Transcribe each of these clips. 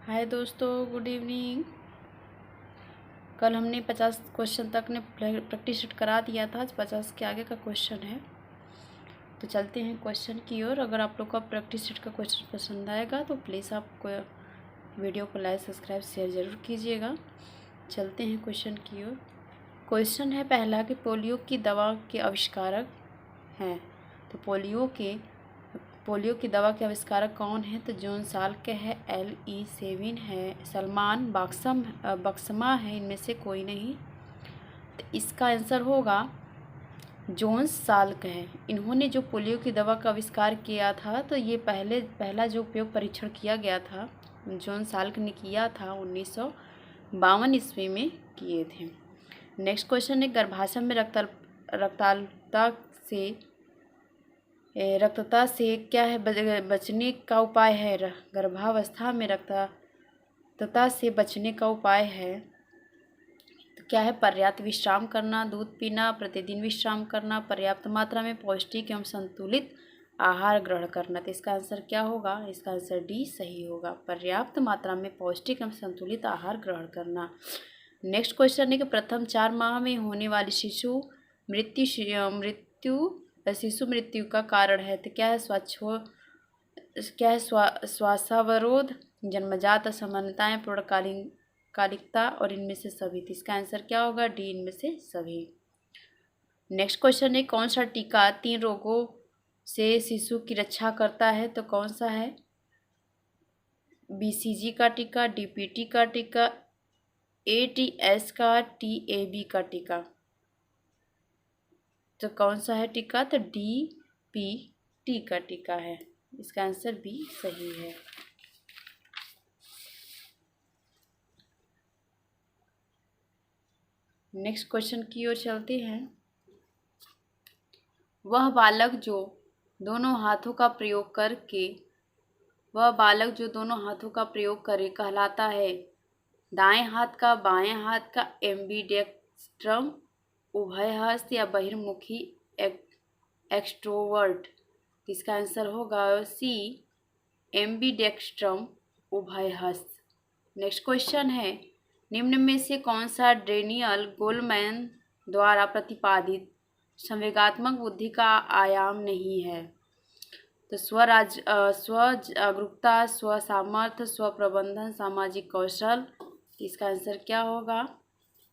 हाय दोस्तों, good evening. कल हमने 50 क्वेश्चन तक ने प्रैक्टिस करा दिया था। आज 50 के आगे का क्वेश्चन है, तो चलते हैं क्वेश्चन की ओर। अगर आप लोग का प्रैक्टिस का क्वेश्चन पसंद आएगा तो प्लीज़ आप वीडियो को लाइक सब्सक्राइब शेयर ज़रूर कीजिएगा। चलते हैं क्वेश्चन की ओर। क्वेश्चन है पहला कि पोलियो की दवा के आविष्कारक हैं। तो पोलियो की दवा के आविष्कारक कौन है? तो जॉन साल्क है, L.E. सेविन है, सलमान बक्समा है, इनमें से कोई नहीं। तो इसका आंसर होगा जॉन साल्क है। इन्होंने जो पोलियो की दवा का आविष्कार किया था, तो ये पहला जो उपयोग परीक्षण किया गया था जॉन साल्क ने किया था 1952 ईस्वी में किए थे। नेक्स्ट क्वेश्चन है गर्भाशय में रक्तता से क्या है बचने का उपाय है? गर्भावस्था में रक्तता से बचने का उपाय है तो क्या है? पर्याप्त विश्राम करना, दूध पीना, प्रतिदिन विश्राम करना, पर्याप्त मात्रा में पौष्टिक एवं संतुलित आहार ग्रहण करना। तो इसका आंसर क्या होगा? इसका आंसर डी सही होगा, पर्याप्त मात्रा में पौष्टिक एवं संतुलित आहार ग्रहण करना। नेक्स्ट क्वेश्चन है कि प्रथम 4 माह में होने वाली शिशु मृत्यु का कारण है। तो क्या है? श्वासावरोध, जन्मजात असमानताएं, पूर्णकालिकता और इनमें से सभी। तो इसका आंसर क्या होगा? डी, इनमें से सभी। नेक्स्ट क्वेश्चन है कौन सा टीका 3 रोगों से शिशु की रक्षा करता है? तो कौन सा है? BCG का टीका, DPT का टीका, ATS का, TAB का टीका। तो कौन सा है टीका? तो DPT का टीका है। इसका आंसर बी सही है। नेक्स्ट क्वेश्चन की ओर चलते हैं। वह बालक जो दोनों हाथों का प्रयोग करे कहलाता है? दाएं हाथ का, बाएं हाथ का, एम्बीडेक्स्ट्रम, उभयहस्त या बहिर्मुखी एक्सट्रोवर्ट। इसका आंसर होगा सी, एम्बीडेक्स्ट्रम, उभयहस्त। नेक्स्ट क्वेश्चन है निम्न में से कौन सा डेनियल गोलमैन द्वारा प्रतिपादित संवेगात्मक बुद्धि का आयाम नहीं है? तो स्व जागरूकता, स्व सामर्थ्य, स्व प्रबंधन, सामाजिक कौशल। इसका आंसर क्या होगा?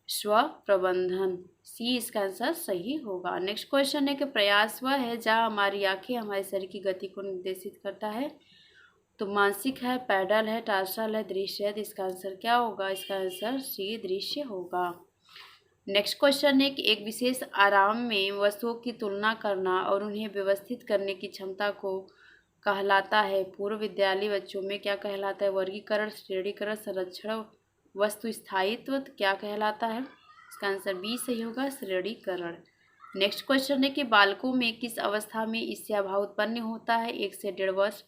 स्व प्रबंधन, सी इसका आंसर सही होगा। नेक्स्ट क्वेश्चन है कि प्रयास वह है जहाँ हमारी आंखें हमारे शरीर की गति को निर्देशित करता है। तो मानसिक है, पैडल है, टार्सल है, दृश्य है। तो इसका आंसर क्या होगा? इसका आंसर सी, दृश्य होगा। नेक्स्ट क्वेश्चन है कि एक विशेष आराम में वस्तुओं की तुलना करना और उन्हें व्यवस्थित करने की क्षमता को कहलाता है? पूर्व विद्यालय बच्चों में क्या कहलाता है? वर्गीकरण, श्रेणीकरण, संरक्षण, वस्तु स्थायित्व। तो क्या कहलाता है? इसका आंसर बी सही होगा, श्रेणीकरण। नेक्स्ट क्वेश्चन है कि बालकों में किस अवस्था में ईर्ष्याभाव उत्पन्न होता है? 1 से 1.5 वर्ष,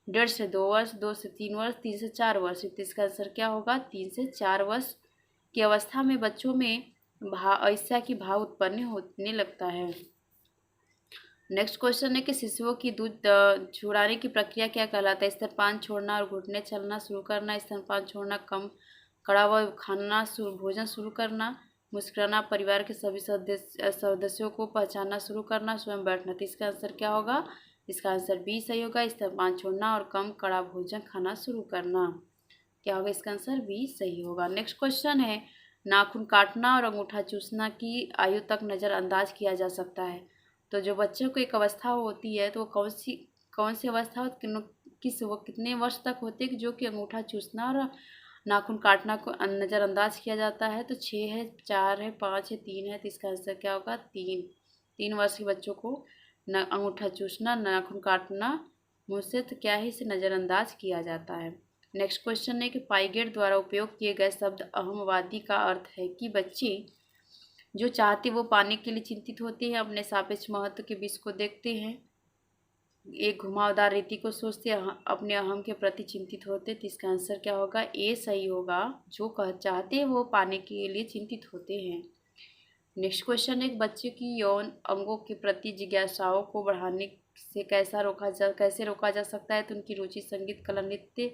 1.5 से 2 वर्ष, 2 से 3 वर्ष, 3 से 4 वर्ष। तो इसका आंसर क्या होगा? 3 से 4 वर्ष की अवस्था में बच्चों में ईर्ष्या की भाव उत्पन्न होने लगता है। नेक्स्ट क्वेश्चन है कि शिशुओं की दूध छुड़ाने की प्रक्रिया क्या कहलाता है? स्तनपान छोड़ना और घुटने चलना शुरू करना, स्तनपान छोड़ना, कम कड़ा हुआ खाना भोजन शुरू करना, मुस्कुराना, परिवार के सभी सदस्यों को पहचानना शुरू करना, स्वयं बैठना। तो इसका आंसर क्या होगा? इसका आंसर बी सही होगा, स्तनपान छोड़ना और कम कड़ा भोजन खाना शुरू करना। क्या होगा? इसका आंसर बी सही होगा। नेक्स्ट क्वेश्चन है नाखून काटना और अंगूठा चूसना की आयु तक नज़रअंदाज किया जा सकता है? तो जो बच्चों को एक अवस्था होती है तो वो कौन सी अवस्था कितने वर्ष तक होती है कि जो कि अंगूठा चूसना और नाखून काटना को नज़रअंदाज किया जाता है? तो 6 है, 4 है, 5 है, 3 है। तो इसका आंसर क्या होगा? 3 वर्ष के बच्चों को अंगूठा चूसना, नाखून काटना मुझसे तो क्या है, इसे नज़रअंदाज किया जाता है। नेक्स्ट क्वेश्चन है कि पाइगेट द्वारा उपयोग किए गए शब्द अहमवादी का अर्थ है कि बच्चे जो चाहते वो पाने के लिए चिंतित होते हैं, अपने सापेक्ष महत्व के विष को देखते हैं, एक घुमावदार रीति को सोचते हैं, अपने अहम के प्रति चिंतित होते। तो इसका आंसर क्या होगा? ए सही होगा, जो चाहते हैं वो पाने के लिए चिंतित होते हैं। नेक्स्ट क्वेश्चन है बच्चे की यौन अंगों के प्रति जिज्ञासाओं को बढ़ाने से कैसे रोका जा सकता है? तो उनकी रुचि संगीत, कला, नृत्य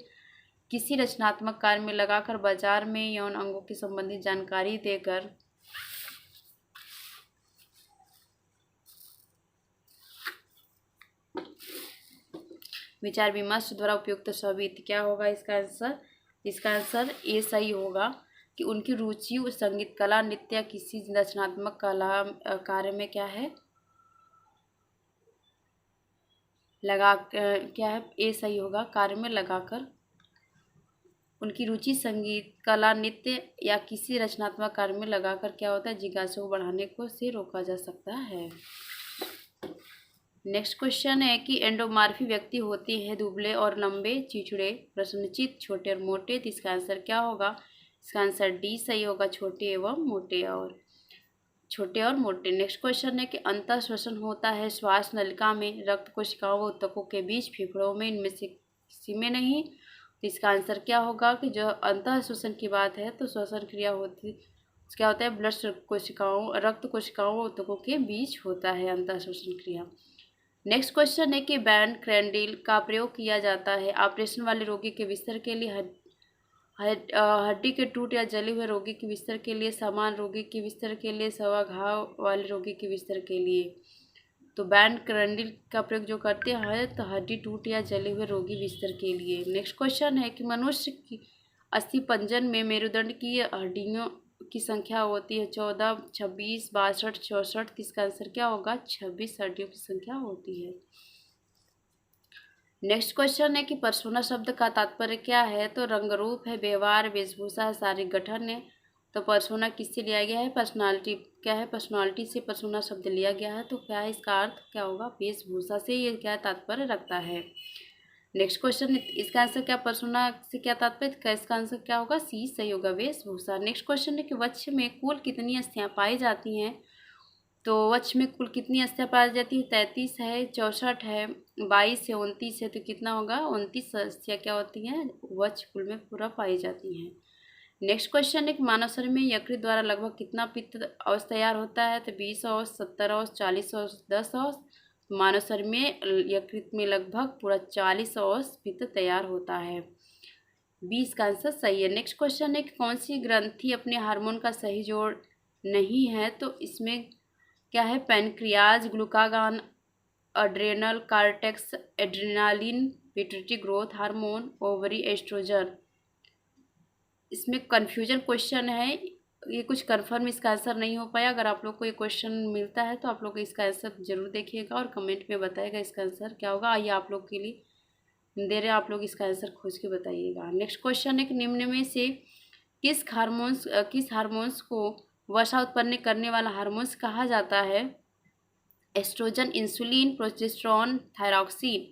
किसी रचनात्मक कार्य में लगाकर बाजार में यौन अंगों की संबंधित जानकारी देकर विचार विमर्श द्वारा उपयुक्त साबित। क्या होगा इसका आंसर? इसका आंसर ए सही होगा कि उनकी रुचि संगीत कला, नृत्य, किसी रचनात्मक कला कार्य में क्या है क्या है, ए सही होगा, कार्य में लगाकर उनकी रुचि संगीत कला, नृत्य या किसी रचनात्मक कार्य में लगाकर क्या होता है, जिज्ञासा को बढ़ाने को से रोका जा सकता है। नेक्स्ट क्वेश्चन है कि एंडोमॉर्फी व्यक्ति होते हैं दुबले और लंबे, चिचड़े, प्रश्नचित, छोटे और मोटे। तो इसका आंसर क्या होगा? इसका आंसर डी सही होगा, छोटे एवं मोटे और छोटे और मोटे। नेक्स्ट क्वेश्चन है कि अंतः श्वसन होता है श्वास नलिका में, रक्त कोशिकाओं व ऊतकों के बीच, फेफड़ों में, इनमें से किसी में नहीं। तो इसका आंसर क्या होगा कि जो अंतः श्वसन की बात है तो श्वसन क्रिया होती क्या होता है, ब्लड कोशिकाओं, रक्त कोशिकाओं व ऊतकों के बीच होता है अंतः श्वसन क्रिया। नेक्स्ट क्वेश्चन है कि बैंड क्रैंडिल का प्रयोग किया जाता है ऑपरेशन वाले रोगी के बिस्तर के लिए, हड्डी के टूट या जले हुए रोगी के बिस्तर के लिए, सामान्य रोगी के बिस्तर के लिए, सवा घाव वाले रोगी के बिस्तर के लिए। तो बैंड क्रैंडिल का प्रयोग जो करते हैं तो हड्डी टूट या जले हुए रोगी बिस्तर के लिए। नेक्स्ट क्वेश्चन है कि मनुष्य की अस्थिपंजर में मेरुदंड की हड्डियों की संख्या होती है 14, 26, 62, 64। किसका आंसर क्या होगा? 26 हड्डियों की संख्या होती है। नेक्स्ट क्वेश्चन है कि पर्सोना शब्द का तात्पर्य क्या है? तो रंग रूप है, व्यवहार, वेशभूषा, शारीरिक गठन है। तो पर्सोना किससे लिया गया है? पर्सनालिटी। क्या है? पर्सनालिटी से पर्सोना शब्द लिया गया है। तो क्या है इसका अर्थ क्या होगा? वेशभूषा से ये क्या तात्पर्य रखता है। नेक्स्ट क्वेश्चन, इसका आंसर क्या पर्सोना से क्या तात्पर्य? इसका आंसर क्या होगा? सी सही होगा, वेशभूषा। नेक्स्ट क्वेश्चन है कि वक्ष में कुल कितनी अस्थियां पाई जाती हैं? तो वक्ष में कुल कितनी अस्थियां पाई जाती है? 33 है, 64 है, 22 है, 29 है। तो कितना होगा? 29 अस्थियां क्या होती हैं वक्ष कुल में पूरा पाई जाती हैं। नेक्स्ट क्वेश्चन है कि मानव शरीर में यकृत द्वारा लगभग कितना पित्त औष तैयार होता है? तो 20 औष, 70 औष, 40 औष, 10 औष। मानव शरीर में यकृत में लगभग पूरा 40 औष पित्त तैयार होता है। 20 का आंसर सही है। नेक्स्ट क्वेश्चन है कि कौन सी ग्रंथि अपने हार्मोन का सही जोड़ नहीं है? तो इसमें क्या है? Pancreas, glucagon, adrenal cortex, adrenaline, pituitary growth hormone, ovary, estrogen. इसमें कन्फ्यूजन क्वेश्चन है, ये कुछ कंफर्म इसका आंसर नहीं हो पाया। अगर आप लोग को ये क्वेश्चन मिलता है तो आप लोग इसका आंसर जरूर देखिएगा और कमेंट में बताइएगा इसका आंसर क्या होगा। आइए आप लोग के लिए दे रहे हैं, आप लोग इसका आंसर खोज के बताइएगा। नेक्स्ट क्वेश्चन है कि निम्न में से किस हार्मोन्स को वसा उत्पन्न करने वाला हार्मोन्स कहा जाता है? Oestrogen, insulin, progesterone, thyroxine.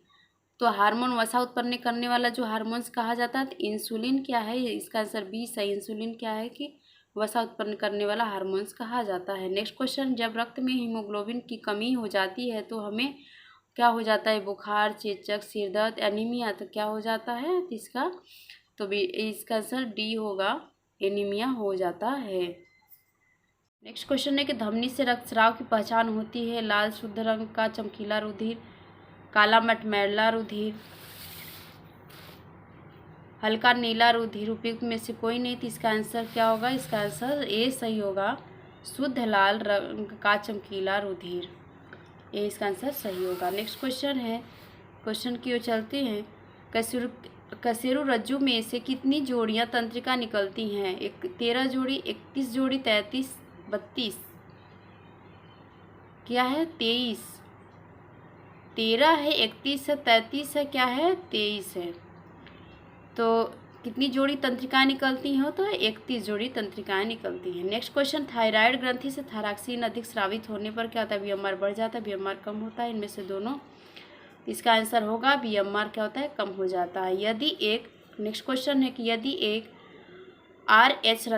तो हार्मोन वसा उत्पन्न करने वाला जो हार्मोन्स कहा जाता है तो इंसुलिन क्या है? इसका आंसर बी सही। इंसुलिन क्या है कि वसा उत्पन्न करने वाला हार्मोन्स कहा जाता है। नेक्स्ट क्वेश्चन, जब रक्त में हीमोग्लोबिन की कमी हो जाती है तो हमें क्या हो जाता है? बुखार, चेचक, सिरदर्द, एनीमिया। तो क्या हो जाता है इसका? तो इसका आंसर डी होगा, एनीमिया हो जाता है। नेक्स्ट क्वेश्चन है कि धमनी से रक्तस्राव की पहचान होती है लाल शुद्ध रंग का चमकीला रुधिर, काला मटमैला रुधिर, हल्का नीला रुधिर, उपयुक्त में से कोई नहीं। तो इसका आंसर क्या होगा? इसका आंसर ए सही होगा, शुद्ध लाल रंग का चमकीला रुधिर। ए इसका आंसर सही होगा। नेक्स्ट क्वेश्चन है, क्वेश्चन की ओर चलते हैं। कशेरु रज्जु में से कितनी जोड़ियां तंत्रिका निकलती हैं? 13 जोड़ी, 31 जोड़ी, 33, 32। क्या है? 23। 13 है, 31 है, 33 है, क्या है? 23 है। तो कितनी जोड़ी तंत्रिकाएं निकलती हैं? तो 31 जोड़ी तंत्रिकाएं निकलती हैं। नेक्स्ट क्वेश्चन, थायराइड ग्रंथि से थायरॉक्सिन अधिक स्रावित होने पर क्या होता है? बीएमआर बढ़ जाता है, बीएमआर कम होता है, इनमें से दोनों। इसका आंसर होगा बीएमआर क्या होता है? कम हो जाता है। नेक्स्ट क्वेश्चन है कि यदि एक RH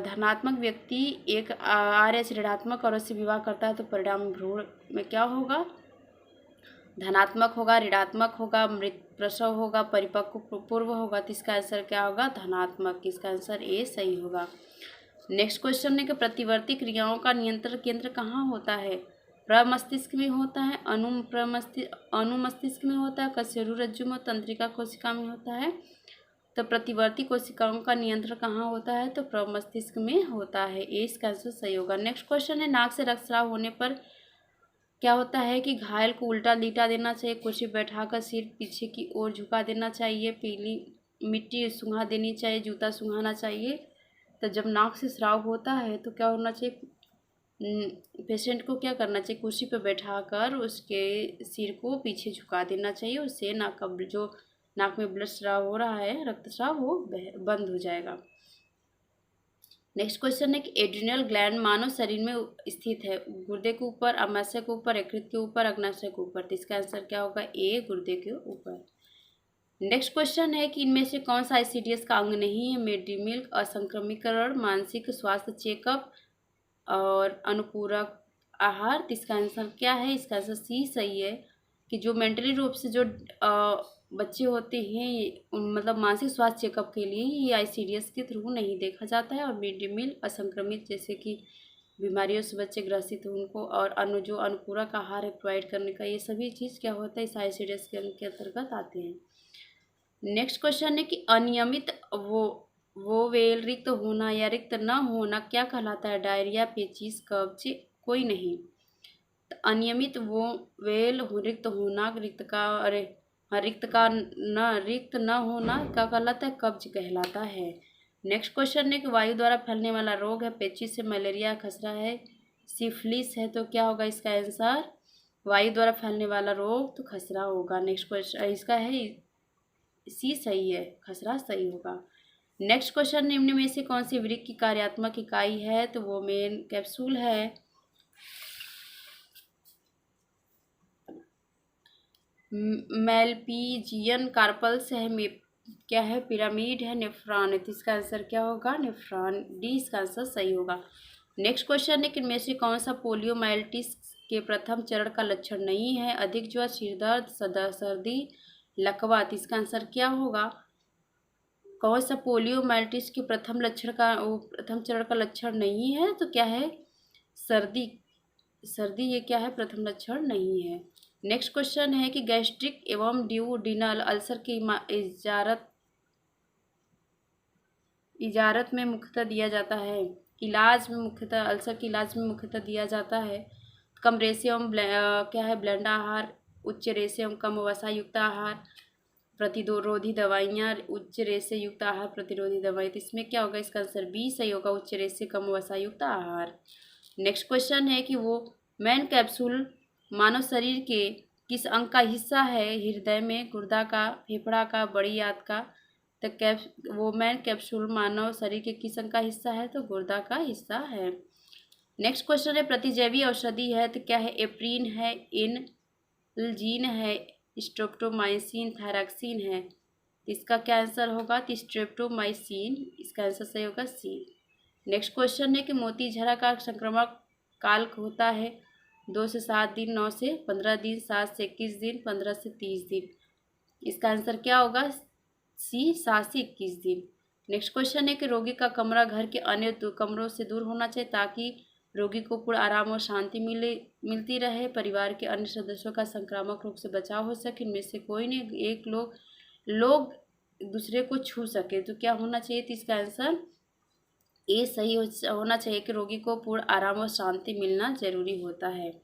धनात्मक व्यक्ति एक RH ऋणात्मक औरत से विवाह करता है तो परिणाम भ्रूण में क्या होगा? धनात्मक होगा, ऋणात्मक होगा, मृत प्रसव होगा, परिपक्व पूर्व होगा। तो इसका आंसर क्या होगा? धनात्मक। इसका आंसर ए सही होगा। नेक्स्ट क्वेश्चन है कि प्रतिवर्ती क्रियाओं का नियंत्रण केंद्र कहाँ होता है? प्रमस्तिष्क में होता है, अनुमस्तिष्क में होता है, कशेरु रज्जु में, तंत्रिका कोशिका में होता है। तो प्रतिवर्ती कोशिकाओं का नियंत्रण कहाँ होता है? तो प्रमस्तिष्क में होता है। ए इसका आंसर सही होगा। नेक्स्ट क्वेश्चन है, नाक से रक्तस्राव होने पर क्या होता है कि घायल को उल्टा लिटा देना चाहिए, कुर्सी बैठाकर सिर पीछे की ओर झुका देना चाहिए, पीली मिट्टी सूंघा देनी चाहिए, जूता सूंघाना चाहिए। तो जब नाक से स्राव होता है तो क्या होना चाहिए? पेशेंट को क्या करना चाहिए? कुर्सी पर बैठाकर उसके सिर को पीछे झुका देना चाहिए। उससे नाक का जो नाक में ब्लड स्राव हो रहा है, रक्तस्राव, वो बंद हो जाएगा। नेक्स्ट क्वेश्चन है कि एड्रिनल ग्लैंड मानव शरीर में स्थित है, गुर्दे के ऊपर, अमाशय के ऊपर, यकृत के ऊपर, अग्नाशय के ऊपर। तो इसका आंसर क्या होगा? ए, गुर्दे के ऊपर। नेक्स्ट क्वेश्चन है कि इनमें से कौन सा आईसीडीएस का अंग नहीं है? मिड डे मील, असंक्रमीकरण, मानसिक स्वास्थ्य चेकअप और अनुपूरक आहार। तो इसका आंसर क्या है? इसका आंसर सी सही है कि जो मेंटली रूप से जो बच्चे होते हैं, मतलब मानसिक स्वास्थ्य चेकअप के लिए ये आईसीडीएस के थ्रू नहीं देखा जाता है। और मिड डे मील, असंक्रमित जैसे कि बीमारियों से बच्चे ग्रसित हो उनको, और जो अनुपूरक आहार है प्रोवाइड करने का, ये सभी चीज़ क्या होता है? इस आईसीडीएस के अंतर्गत आते हैं। नेक्स्ट क्वेश्चन है कि अनियमित वो वेल रिक्त होना या रिक्त न होना क्या कहलाता है? डायरिया, पेचिश, कब्ज, कोई नहीं। तो अनियमित वो वेल रिक्त होना, रिक्त न होना क्या कहलाता है? कब्ज कहलाता है। नेक्स्ट क्वेश्चन है कि वायु द्वारा फैलने वाला रोग है, पेचिश है, मलेरिया, खसरा है, सिफिलिस है। तो क्या होगा इसका आंसर? वायु द्वारा फैलने वाला रोग तो खसरा होगा। नेक्स्ट क्वेश्चन इसका है सी सही है, खसरा सही होगा। नेक्स्ट क्वेश्चन, निम्न में से कौन सी वृक्क की कार्यात्मक इकाई है? तो वो मेन कैप्सूल है। मेलपीजियन, कार्पल्स है, क्या है? पिरामिड है, नेफ्रॉन है। तो इसका आंसर क्या होगा? नेफ्रॉन, डी इसका आंसर सही होगा। नेक्स्ट क्वेश्चन है कि इनमें से कौन सा पोलियोमाइलिटिस के प्रथम चरण का लक्षण नहीं है? अधिक ज्वर, सिरदर्द, सर्दी, लकवा। तो इसका आंसर क्या होगा? कौन सा पोलियोमाइलिटिस के प्रथम चरण का लक्षण नहीं है? तो क्या है? सर्दी ये क्या है? प्रथम लक्षण नहीं है। नेक्स्ट क्वेश्चन है कि गैस्ट्रिक एवं ड्यूडिनल अल्सर की इजारत में मुख्यतः दिया जाता है, इलाज में मुख्यतः अल्सर के इलाज में मुख्यतः दिया जाता है कम रेशे एवं क्या है? ब्लेंड आहार, उच्च रेशे एवं कम वसा युक्त आहार, प्रतिरोधी दवाइयाँ, उच्च रेशे युक्त आहार, प्रतिरोधी दवाई। तो इसमें क्या होगा? इसका आंसर बी सही होगा, उच्च रेशे कम वसा युक्त आहार। नेक्स्ट क्वेश्चन है कि वो मैन कैप्सूल मानव शरीर के किस अंग का हिस्सा है? हृदय में, गुर्दा का, फेफड़ा का, बड़ी आंत का। तो वो मैन कैप्सूल मानव शरीर के किस अंग का हिस्सा है? तो गुर्दा का हिस्सा है। नेक्स्ट क्वेश्चन है प्रतिजैवी औषधि है, तो क्या है? एप्रीन है, इनल्जीन है, स्ट्रेप्टोमाइसिन, थायरॉक्सिन है। इसका क्या आंसर होगा? तो स्ट्रेप्टोमाइसिन, इसका आंसर सही होगा सी। नेक्स्ट क्वेश्चन है कि मोतीझरा का संक्रमण काल होता है 2 से 7 दिन, 9 से 15 दिन, 7 से 21 दिन, 15 से 30 दिन। इसका आंसर क्या होगा? सी, 7 से 21 दिन। नेक्स्ट क्वेश्चन है कि रोगी का कमरा घर के अन्य कमरों से दूर होना चाहिए ताकि रोगी को पूर्ण आराम और शांति मिलती रहे, परिवार के अन्य सदस्यों का संक्रामक रोग से बचाव हो सके। इनमें से कोई नहीं एक लोग दूसरे को छू सके। तो क्या होना चाहिए? तो इसका आंसर ए सही होना चाहिए कि रोगी को पूर्ण आराम और शांति मिलना जरूरी होता है।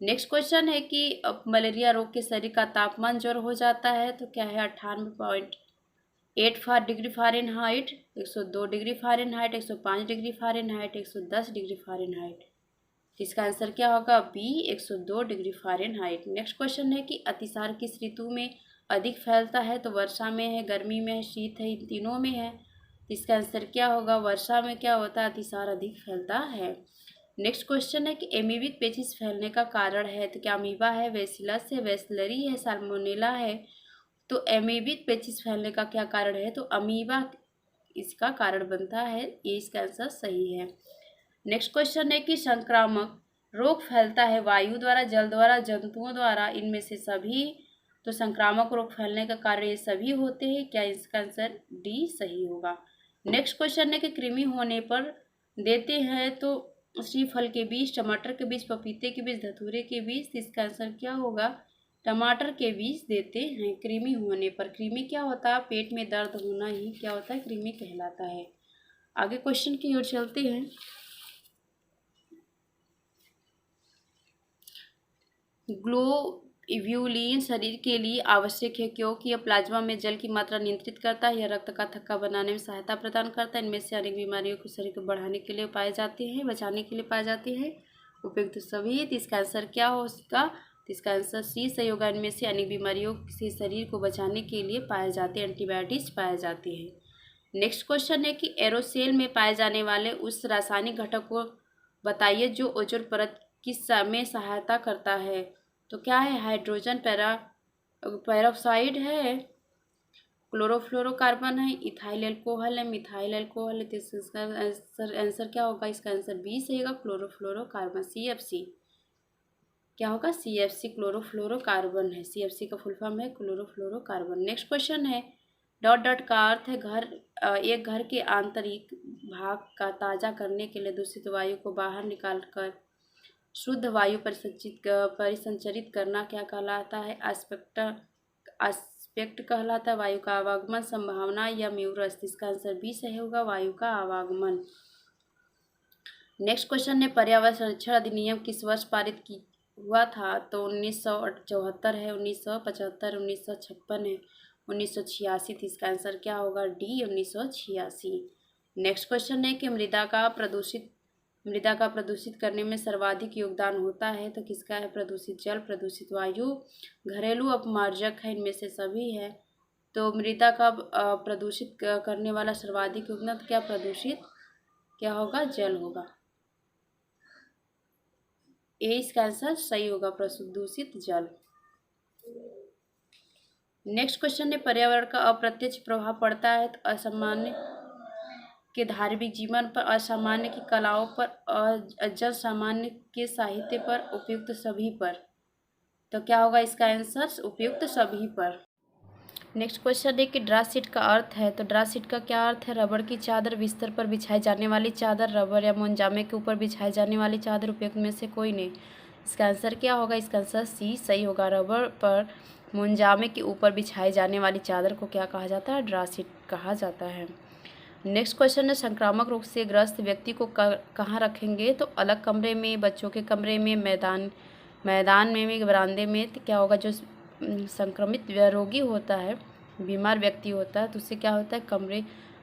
नेक्स्ट क्वेश्चन है कि मलेरिया रोग के शरीर का तापमान ज्वर हो जाता है, तो क्या है? 98.84 degree Fahrenheit, 102 degree Fahrenheit, 105 degree Fahrenheit, 110 degree Fahrenheit. इसका आंसर क्या होगा? B, 102 degree Fahrenheit. Next question है कि अतिसार किस ऋतु में अधिक फैलता है? तो वर्षा में है, गर्मी में है, शीत है, इन तीनों में है। इसका आंसर क्या होगा? वर्षा में क्या होता है? अतिसार अधिक फैलता है। नेक्स्ट क्वेश्चन है कि एमीबिक पेचिश फैलने का कारण है, तो क्या अमीबा है, बेसिलस है, वेस्लरी है, साल्मोनेला है। तो एमीबिक पेचिश फैलने का क्या कारण है? तो अमीबा इसका कारण बनता है, ये इसका आंसर सही है। नेक्स्ट क्वेश्चन है कि संक्रामक रोग फैलता है वायु द्वारा, जल द्वारा, जंतुओं द्वारा, इनमें से सभी। तो संक्रामक रोग फैलने का कारण ये सभी होते हैं। क्या इसका आंसर डी सही होगा। नेक्स्ट क्वेश्चन है कि कृमि होने पर देते हैं तो श्रीफल के बीज, टमाटर के बीज, पपीते के बीज, धतूरे के बीज। इसका आंसर क्या होगा? टमाटर के बीज देते हैं कृमि होने पर। कृमि क्या होता है? पेट में दर्द होना ही क्या होता है? कृमि कहलाता है। आगे क्वेश्चन की ओर चलते हैं। ग्लोब्यूलिन शरीर के लिए आवश्यक है क्योंकि यह प्लाज्मा में जल की मात्रा नियंत्रित करता है। यह रक्त का थक्का बनाने में सहायता प्रदान करता है। इनमें से अनेक बीमारियों को शरीर को बढ़ाने के लिए पाए जाते हैं, बचाने के लिए पाए जाते हैं। उपयुक्त सभी। तो इसका आंसर क्या हो उसका? तो इसका आंसर सी सही होगा। इनमें से अनेक बीमारियों से शरीर को बचाने के लिए पाए जाते हैं, एंटीबायोटिक्स पाए जाते हैं। नेक्स्ट क्वेश्चन है कि एरोसेल में पाए जाने वाले उस रासायनिक घटक को बताइए जो ओजोन परत की में सहायता करता है। तो क्या है? हाइड्रोजन पेरोक्साइड है, क्लोरोफ्लोरोकार्बन है, इथाइल अल्कोहल है, मिथाइल अल्कोहल है। तो इसका आंसर क्या होगा? इसका आंसर बी सही होगा, क्लोरोफ्लोरोकार्बन, CFC। क्या होगा? CFC क्लोरोफ्लोरोकार्बन है। CFC का फुल फॉर्म है क्लोरोफ्लोरोकार्बन। नेक्स्ट क्वेश्चन है डॉट डॉट का अर्थ है घर। एक घर के आंतरिक भाग का ताज़ा करने के लिए दूषित वायु को बाहर निकालकर शुद्ध वायु परिसंचरित करना क्या कहलाता है? एस्पेक्ट कहलाता है। वायु का आवागमन, संभावना या म्यूरस। इसका आंसर बी सही होगा, वायु का आवागमन। नेक्स्ट क्वेश्चन है पर्यावरण संरक्षण अधिनियम किस वर्ष पारित हुआ था? तो 1974 है, 1975, 1956 है, 1986। तो इसका आंसर क्या होगा? डी 1986। नेक्स्ट क्वेश्चन है कि मृदा का प्रदूषित करने में सर्वाधिक योगदान होता है। तो किसका है? प्रदूषित जल, प्रदूषित वायु, घरेलू अपमार्जक है, इनमें से सभी है। तो मृदा का प्रदूषित करने वाला सर्वाधिक योगदान क्या? प्रदूषित क्या होगा? जल होगा। ए इसका आंसर सही होगा, प्रदूषित जल। नेक्स्ट क्वेश्चन है पर्यावरण का अप्रत्यक्ष प्रभाव पड़ता है तो असामान्य के धार्मिक जीवन पर, असामान्य की कलाओं पर, जन सामान्य के साहित्य पर, उपयुक्त सभी पर। तो क्या होगा इसका आंसर? उपयुक्त सभी पर। नेक्स्ट क्वेश्चन है कि ड्रा शीट का अर्थ है। तो ड्रा शीट का क्या अर्थ है? रबड़ की चादर, बिस्तर पर बिछाई जाने वाली चादर, रबड़ या मोमजामे के ऊपर बिछाई जाने वाली चादर। उपयुक्त में से कोई नहीं। इसका आंसर क्या होगा? इसका आंसर सी सही होगा। रबड़ पर मोमजामे के ऊपर बिछाई जाने वाली चादर को क्या कहा जाता है? ड्रा शीट कहा जाता है। नेक्स्ट क्वेश्चन है संक्रामक रोग से ग्रस्त व्यक्ति को कहाँ रखेंगे? तो अलग कमरे में, बच्चों के कमरे में, मैदान में, बरामदे में। तो क्या होगा? जो संक्रमित रोगी होता है, बीमार व्यक्ति होता है, तो उससे क्या होता है?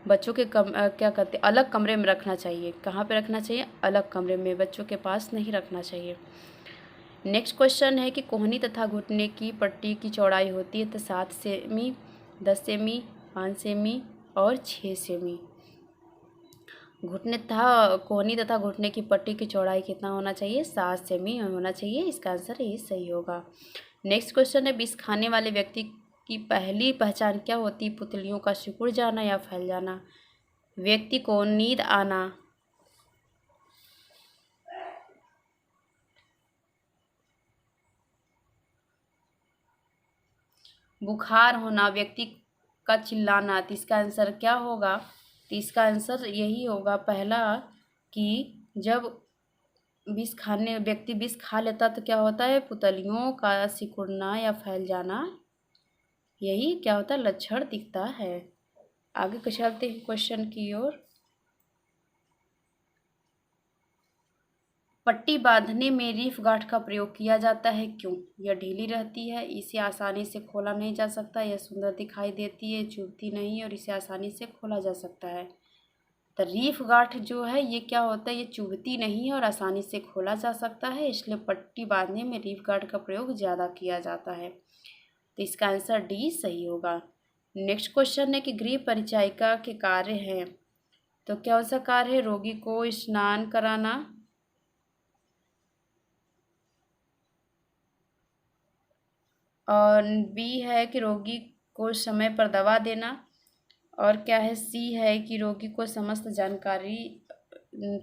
बच्चों के क्या कहते हैं? अलग कमरे में रखना चाहिए। कहाँ पे रखना चाहिए? अलग कमरे में, बच्चों के पास नहीं रखना चाहिए। नेक्स्ट क्वेश्चन है कि कोहनी तथा घुटने की पट्टी की चौड़ाई होती है तो 7 सेमी, 10 सेमी, 5 सेमी और 6 सेमी। कोहनी तथा घुटने की पट्टी की चौड़ाई कितना होना चाहिए? 7 सेमी होना चाहिए। इसका आंसर ये सही होगा। नेक्स्ट क्वेश्चन है विष खाने वाले व्यक्ति की पहली पहचान क्या होती है? पुतलियों का सिकुड़ जाना या फैल जाना, व्यक्ति को नींद आना, बुखार होना, व्यक्ति का चिल्लाना। तो इसका आंसर क्या होगा? तो इसका आंसर यही होगा पहला, कि जब व्यक्ति विष खा लेता तो क्या होता है? पुतलियों का सिकुड़ना या फैल जाना, यही क्या होता है? लक्षण दिखता है। आगे चलते हैं क्वेश्चन की ओर। पट्टी बांधने में रीफ गार्ड का प्रयोग किया जाता है, क्यों? यह ढीली रहती है, इसे आसानी से खोला नहीं जा सकता, यह सुंदर दिखाई देती है, चुभती नहीं और इसे आसानी से खोला जा सकता है। तो रीफ गार्ड जो है ये क्या होता है? ये चुभती नहीं है और आसानी से खोला जा सकता है, इसलिए पट्टी बांधने में रीफ गार्ड का प्रयोग ज़्यादा किया जाता है। तो इसका आंसर डी सही होगा। नेक्स्ट क्वेश्चन है कि गृह परिचारिका के कार्य हैं। तो क्या सा कार्य है? रोगी को स्नान कराना, और बी है कि रोगी को समय पर दवा देना, और क्या है? सी है कि रोगी को समस्त जानकारी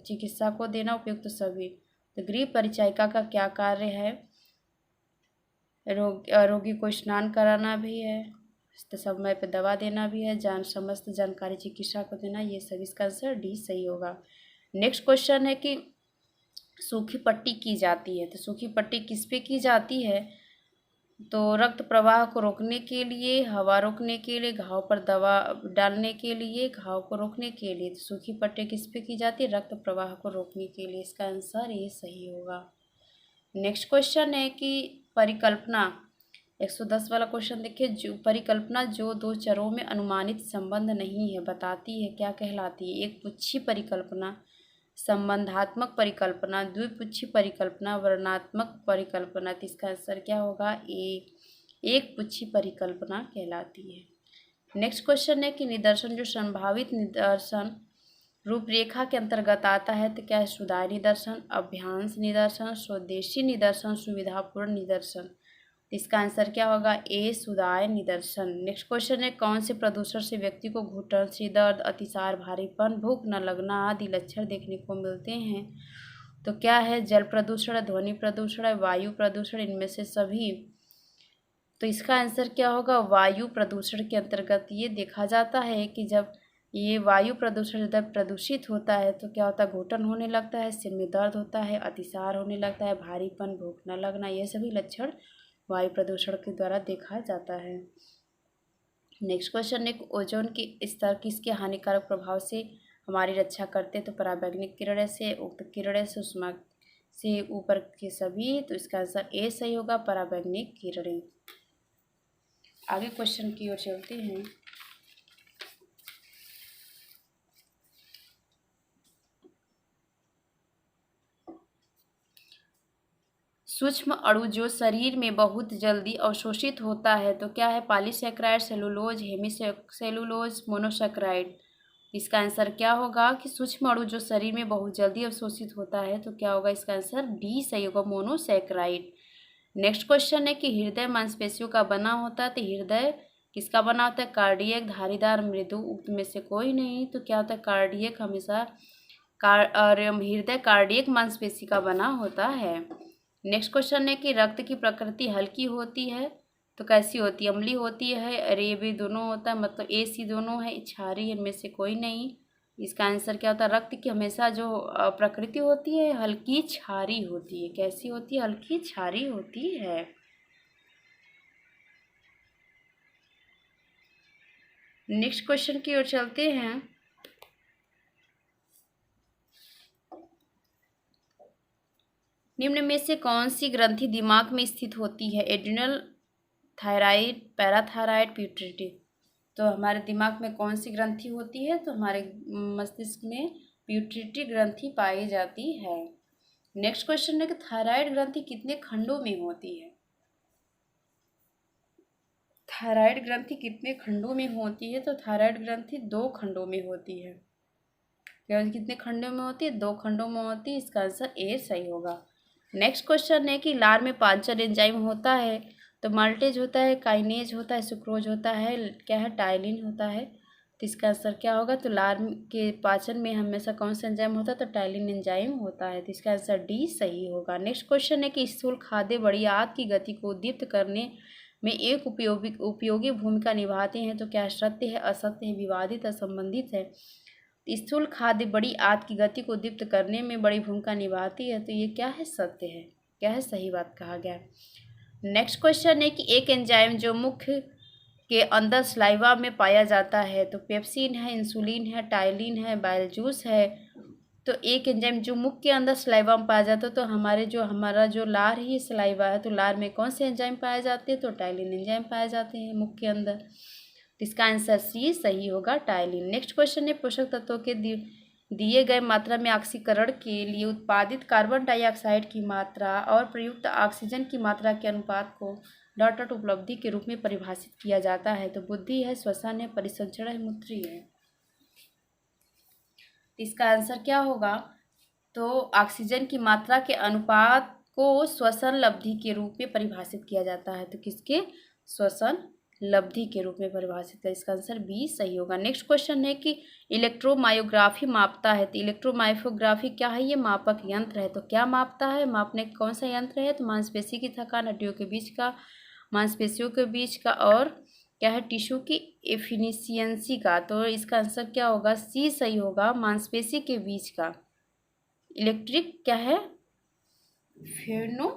चिकित्सा को देना। उपयुक्त सभी। तो गृह परिचारिका का क्या कार्य है? रोगी को स्नान कराना भी है, तो समय पर दवा देना भी है, समस्त जानकारी चिकित्सा को देना, ये सभी। इसका आंसर डी सही होगा। नेक्स्ट क्वेश्चन है कि सूखी पट्टी की जाती है। तो सूखी पट्टी किस पे की जाती है? तो रक्त प्रवाह को रोकने के लिए, हवा रोकने के लिए, घाव पर दवा डालने के लिए, घाव को रोकने के लिए। तो सूखी पट्टी किस पे की जाती है? रक्त प्रवाह को रोकने के लिए। इसका आंसर ये सही होगा। नेक्स्ट क्वेश्चन है कि परिकल्पना 110 वाला क्वेश्चन देखिए। जो परिकल्पना जो दो चरों में अनुमानित संबंध नहीं है बताती है, क्या कहलाती है? एक पुच्छी परिकल्पना, संबंधात्मक परिकल्पना, द्विपुच्छी परिकल्पना, वर्णनात्मक परिकल्पना। तो इसका आंसर क्या होगा? एक पुच्छी परिकल्पना कहलाती है। नेक्स्ट क्वेश्चन है कि निदर्शन जो संभावित निदर्शन रूपरेखा के अंतर्गत आता है तो क्या है? सुधार निदर्शन, अभ्यांश निदर्शन, स्वदेशी निदर्शन, सुविधापूर्ण निदर्शन। इसका आंसर क्या होगा? ए सुधार निदर्शन। नेक्स्ट क्वेश्चन है कौन से प्रदूषण से व्यक्ति को घुटन, सिर दर्द, अतिसार, भारीपन, भूख न लगना आदि लक्षण देखने को मिलते हैं? तो क्या है? जल प्रदूषण, ध्वनि प्रदूषण, वायु प्रदूषण, इनमें से सभी। तो इसका आंसर क्या होगा? वायु प्रदूषण के अंतर्गत ये देखा जाता है कि जब ये वायु प्रदूषण जब प्रदूषित होता है तो क्या होता है? घुटन होने लगता है, सिर में दर्द होता है, अतिसार होने लगता है, भारीपन, भूख न लगना, ये सभी लक्षण वायु प्रदूषण के द्वारा देखा जाता है। नेक्स्ट क्वेश्चन है ओजोन के स्तर किसके हानिकारक प्रभाव से हमारी रक्षा करते हैं? तो पराबैंगनी किरणें से, उक्त किरणें से, उष्मा से, ऊपर के सभी। तो इसका आंसर ए सही होगा, पराबैंगनी किरणें। आगे क्वेश्चन की ओर चलते हैं। सूक्ष्म अणु जो शरीर में बहुत जल्दी अवशोषित होता है तो क्या है? Polysaccharide, cellulose, hemicellulose, monosaccharide. इसका आंसर क्या होगा कि सूक्ष्म अणु जो शरीर में बहुत जल्दी अवशोषित होता है तो क्या होगा? इसका आंसर डी सही होगा, मोनोसैकेराइड। नेक्स्ट क्वेश्चन है कि हृदय मांसपेशियों का बना होता है तो हृदय किसका बना होता है? कार्डियक, धारीदार, मृदु, उक्त में से कोई नहीं। तो क्या होता है? कार्डियक हमेशा हृदय कार्डियक मांसपेशी का बना होता है। नेक्स्ट क्वेश्चन है कि रक्त की प्रकृति हल्की होती है तो कैसी होती है? अम्लीय होती है, अरे ये भी दोनों होता है, मतलब ए सी दोनों है, क्षारीय, इनमें से कोई नहीं। इसका आंसर क्या होता है? रक्त की हमेशा जो प्रकृति होती है हल्की क्षारीय होती है। कैसी होती है? हल्की क्षारीय होती है। नेक्स्ट क्वेश्चन की ओर चलते हैं। निम्न में से कौन सी ग्रंथि दिमाग में स्थित होती है? Adrenal, thyroid, parathyroid, प्यूटरी। तो हमारे दिमाग में कौन सी ग्रंथि होती है? तो हमारे मस्तिष्क में प्यूटरी ग्रंथि पाई जाती है। नेक्स्ट क्वेश्चन है कि थायराइड ग्रंथि कितने खंडों में होती है? थायराइड ग्रंथि कितने खंडों में होती है? तो थायराइड ग्रंथि 2 खंडों में होती है। क्या कितने खंडों में होती है? 2 खंडों में होती है। इसका आंसर ए सही होगा। नेक्स्ट क्वेश्चन है कि लार में पाचन एंजाइम होता है तो माल्टेज होता है, काइनेज होता है, सुक्रोज होता है, क्या है? टाइलिन होता है। तो इसका आंसर क्या होगा? तो लार के पाचन में हमेशा कौन सा एंजाइम होता है? तो टाइलिन एंजाइम होता है। तो इसका आंसर डी सही होगा। नेक्स्ट क्वेश्चन है कि स्थूल खाद्य बड़ी आंत की गति को उद्दीप्त करने में एक उपयोगी भूमिका निभाते हैं। तो क्या सत्य है, असत्य है, विवादित, असंबंधित है? स्थूल खाद्य बड़ी आंत की गति को दीप्त करने में बड़ी भूमिका निभाती है। तो ये क्या है? सत्य है। क्या है? सही बात कहा गया। नेक्स्ट क्वेश्चन है कि एक एंजाइम जो मुख्य के अंदर स्लाइवा में पाया जाता है तो पेप्सिन है, इंसुलिन है, टाइलिन है, बाइल जूस है। तो एक एंजाइम जो मुख के अंदर स्लाइवा में पाया जाता है तो हमारा जो लार ही स्लाइवा है तो लार में कौन से एंजाइम पाए जाते हैं? तो टाइलिन एंजाइम पाए जाते हैं मुख के अंदर। तो इसका आंसर सी सही होगा, टाइलिन। नेक्स्ट क्वेश्चन है पोषक तत्वों के दिए गए मात्रा में ऑक्सीकरण के लिए उत्पादित कार्बन डाइऑक्साइड की मात्रा और प्रयुक्त ऑक्सीजन की मात्रा के अनुपात को डॉट उपलब्धि के रूप में परिभाषित किया जाता है। तो बुद्धि है, श्वसन है, परिसंचरण है, मूत्री है। इसका आंसर क्या होगा? तो ऑक्सीजन की मात्रा के अनुपात को श्वसन लब्धि के रूप में परिभाषित किया जाता है। तो किसके? श्वसन लब्धि के रूप में परिभाषित है। इसका आंसर बी सही होगा। नेक्स्ट क्वेश्चन है कि इलेक्ट्रोमायोग्राफी मापता है तो इलेक्ट्रोमायोग्राफी क्या है? ये मापक यंत्र है। तो क्या मापता है? मापने का कौन सा यंत्र है? तो मांसपेशी की थकान, हड्डियों के बीच का, मांसपेशियों के बीच का, और क्या है? टिश्यू की एफिशिएंसी का। तो इसका आंसर क्या होगा? सी सही होगा, मांसपेशी के बीच का। इलेक्ट्रिक क्या है? फेनो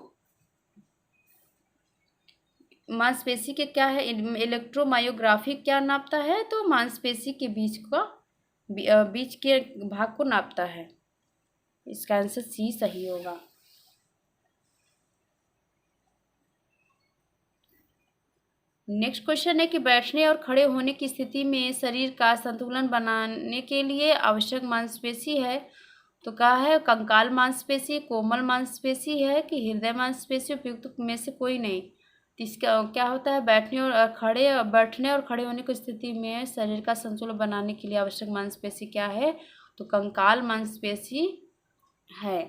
मांसपेशी के क्या है, इलेक्ट्रोमायोग्राफी क्या नापता है, तो मांसपेशी के बीच के भाग को नापता है। इसका आंसर सी सही होगा। नेक्स्ट क्वेश्चन है कि बैठने और खड़े होने की स्थिति में शरीर का संतुलन बनाने के लिए आवश्यक मांसपेशी है, तो कहा है कंकाल मांसपेशी, कोमल मांसपेशी है कि हृदय मांसपेशी, उपयुक्त में से कोई नहीं। तो इसका क्या होता है, बैठने और खड़े होने की स्थिति में शरीर का संतुलन बनाने के लिए आवश्यक मांसपेशी क्या है, तो कंकाल मांसपेशी है।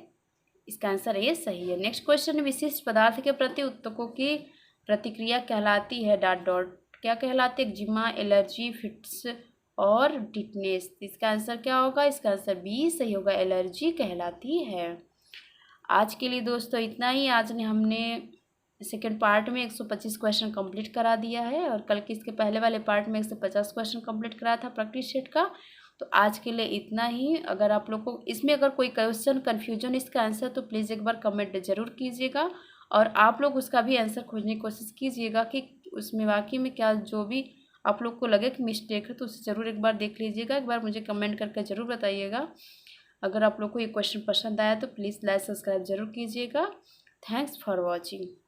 इसका आंसर ये सही है। नेक्स्ट क्वेश्चन, विशिष्ट पदार्थ के प्रति उत्तकों की प्रतिक्रिया कहलाती है डॉट डॉट, क्या कहलाती है, एक्जिमा, एलर्जी, फिट्स और टिटनेस। इसका आंसर क्या होगा, इसका आंसर बी सही होगा, एलर्जी कहलाती है। आज के लिए दोस्तों इतना ही। आज ने हमने सेकेंड पार्ट में 125 क्वेश्चन कंप्लीट करा दिया है और कल के इसके पहले वाले पार्ट में 150 क्वेश्चन कंप्लीट कराया था प्रैक्टिस सेट का। तो आज के लिए इतना ही। अगर आप लोग को इसमें अगर कोई क्वेश्चन कन्फ्यूजन इसका आंसर, तो प्लीज़ एक बार कमेंट ज़रूर कीजिएगा और आप लोग उसका भी आंसर खोजने की कोशिश कीजिएगा कि उसमें वाकई में क्या जो भी आप लोग को लगे कि मिस्टेक है, तो उसे ज़रूर एक बार देख लीजिएगा। एक बार मुझे कमेंट करके ज़रूर बताइएगा। अगर आप लोग को ये क्वेश्चन पसंद आया तो प्लीज़ लाइक सब्सक्राइब ज़रूर कीजिएगा। Thanks for watching.